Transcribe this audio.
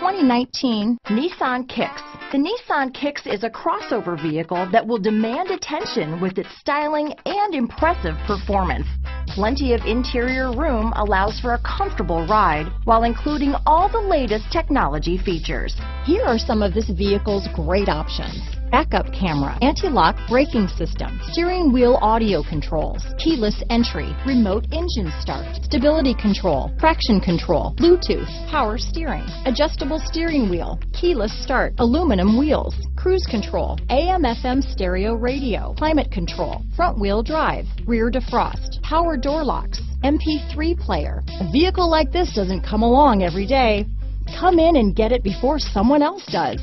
2019 Nissan Kicks. The Nissan Kicks is a crossover vehicle that will demand attention with its styling and impressive performance. Plenty of interior room allows for a comfortable ride while including all the latest technology features. Here are some of this vehicle's great options: backup camera, anti-lock braking system, steering wheel audio controls, keyless entry, remote engine start, stability control, traction control, Bluetooth, power steering, adjustable steering wheel, keyless start, aluminum wheels, cruise control, AM/FM stereo radio, climate control, front wheel drive, rear defrost, power door locks, MP3 player. A vehicle like this doesn't come along every day. Come in and get it before someone else does.